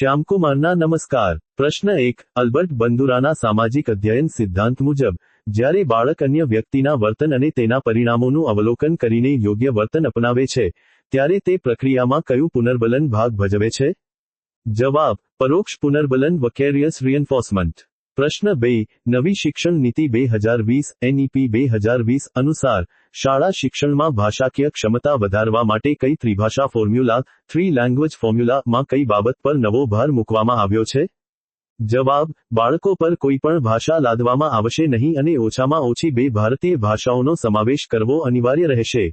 શ્યામકુમારના નમસ્કાર। પ્રશ્ન 1 અલ્બર્ટ બંદુરાના સામાજિક અધ્યયન સિદ્ધાંત મુજબ જ્યારે બાળક અન્ય વ્યક્તિના વર્તન અને તેના પરિણામોનું અવલોકન કરીને યોગ્ય વર્તન અપનાવે છે ત્યારે તે પ્રક્રિયામાં કયું પુનર્બલન ભાગ ભજવે છે? જવાબ: પરોક્ષ પુનર્બલન, વિકેરિયસ રિઇન્ફોર્સમેન્ટ। પ્રશ્ન 2 નવી શિક્ષણ નીતિ 2020 એનઈપી 2020 અનુસાર શાળા શિક્ષણમાં ભાષાકીય ક્ષમતા વધારવા માટે કઈ ત્રિભાષા ફોર્મ્યુલા 3 લેંગ્વેજ ફોર્મ્યુલા માં કઈ બાબત પર નવો ભાર મૂકવામાં આવ્યો છે? જવાબ: બાળકો પર કોઈ પણ ભાષા લાદવામાં આવશે નહીં અને ઓછામાં ઓછી 2 ભારતીય ભાષાઓનો સમાવેશ કરવો અનિવાર્ય રહેશે।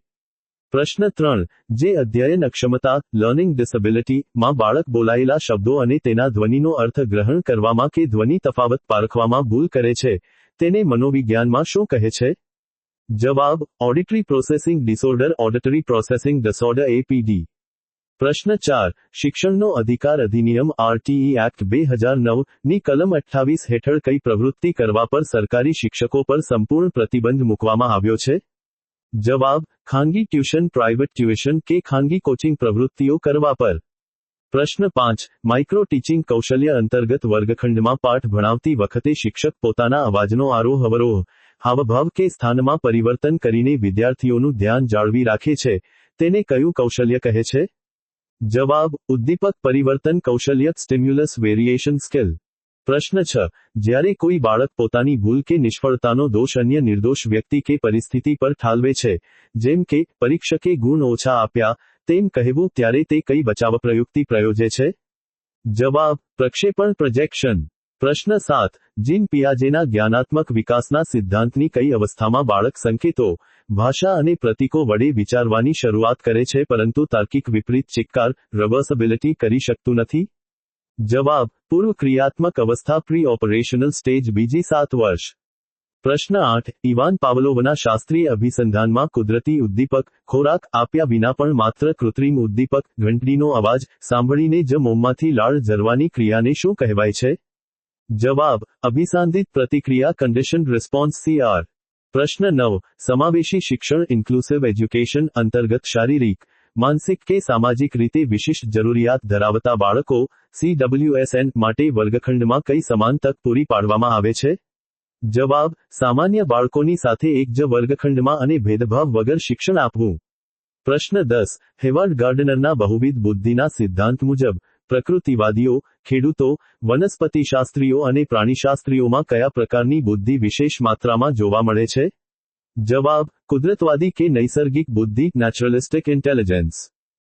પ્રશ્ન 3 જે અધ્યયન અક્ષમતા લર્નિંગ ડિસેબિલિટી માં બાળક બોલાયેલા શબ્દો અને તેના ધ્વનિનો અર્થ ગ્રહણ કરવામાં કે ધ્વનિ તફાવત પારખવામાં ભૂલ કરે છે તેને મનોવિજ્ઞાનમાં શું કહે છે? જવાબ: auditory processing disorder, auditory processing disorder APD. પ્રશ્ન 4 શિક્ષણનો અધિકાર અધિનિયમ આરટીઈ એક્ટ 2009 ની કલમ 28 હેઠળ કઈ પ્રવૃત્તિ કરવા પર સરકારી શિક્ષકો પર સંપૂર્ણ પ્રતિબંધ મૂકવામાં આવ્યો છે? જવાબ: ખાનગી ટ્યુશન, પ્રાઇવેટ ટ્યુશન કે ખાનગી કોચિંગ પ્રવૃત્તિઓ કરવા પર। પ્રશ્ન 5 માઇક્રો ટીચિંગ કૌશલ્ય અંતર્ગત વર્ગખંડમાં પાઠ ભણાવતી વખતે શિક્ષક પોતાના અવાજનો આરોહ-અવરોહ, હાવભાવ કે સ્થાનમાં પરિવર્તન કરીને વિદ્યાર્થીઓનું ધ્યાન જાળવી રાખે છે તેને કયું કૌશલ્ય કહે છે? જવાબ: ઉદ્દીપક પરિવર્તન કૌશલ્ય, સ્ટિમ્યુલસ વેરિએશન સ્કિલ। પ્રશ્ન 6 જ્યારે કોઈ બાળક પોતાની ભૂલ કે નિષ્ફળતાનો દોષ અન્ય નિર્દોષ વ્યક્તિ કે પરિસ્થિતિ પર ઠાલવે છે, જેમ કે પરીક્ષકે ગુણ ઓછા આપ્યા તેમ કહેવું, ત્યારે તે કઈ બચાવ પ્રયુક્તિ પ્રયોજે છે? જવાબ: પ્રક્ષેપણ, પ્રોજેક્શન। પ્રશ્ન 7 જીન પિયાજેના જ્ઞાનાત્મક વિકાસના સિદ્ધાંતની કઈ અવસ્થામાં બાળક સંકેતો, ભાષા અને પ્રતીકો વડે વિચારવાની શરૂઆત કરે છે પરંતુ તાર્કિક વિપરીત ચિક્કાર રિવર્સબિલિટી કરી શકતું નથી? જવાબ: પૂર્વ ક્રિયાત્મક અવસ્થા, પ્રી ઓપરેશનલ સ્ટેજ, બીજી 7 વર્ષ। પ્રશ્ન 8 ઇવાન પાવલોવના શાસ્ત્રીય અભિસંધાનમાં કુદરતી ઉદ્દીપક ખોરાક આપ્યા વિના પણ માત્ર કૃત્રિમ ઉદ્દીપક ઘંટડીનો અવાજ સાંભળીને જ મોંમાંથી લાળ ઝરવાની ક્રિયાને શું કહેવાય છે? જવાબ: અભિસાંધિત પ્રતિક્રિયા, કન્ડિશન્ડ રિસ્પોન્સ CR। પ્રશ્ન 9 સમાવેશી શિક્ષણ ઇન્ક્લુસિવ એજ્યુકેશન અંતર્ગત શારીરિક, માનસિક કે સામાજિક રીતે વિશિષ્ટ જરૂરિયાત ધરાવતા બાળકો CWSN માટે વર્ગખંડમાં કઈ સમાન તક પૂરી પાડવામાં આવે છે? જવાબ: સામાન્ય બાળકોની સાથે એક જ વર્ગખંડમાં અને ભેદભાવ વગર શિક્ષણ આપવું। પ્રશ્ન 10 હેવાર્ડ ગાર્ડનરના બહુવિધ બુદ્ધિના સિદ્ધાંત મુજબ પ્રકૃતિવાદીઓ, ખેડૂતો, વનસ્પતિશાસ્ત્રીઓ અને પ્રાણીશાસ્ત્રીઓમાં કયા પ્રકારની બુદ્ધિ વિશેષ માત્રામાં જોવા મળે છે? જવાબ: કુદરતવાદી કે નૈસર્ગિક બુદ્ધિ, નેચરલિસ્ટિક ઇન્ટેલિજન્સ।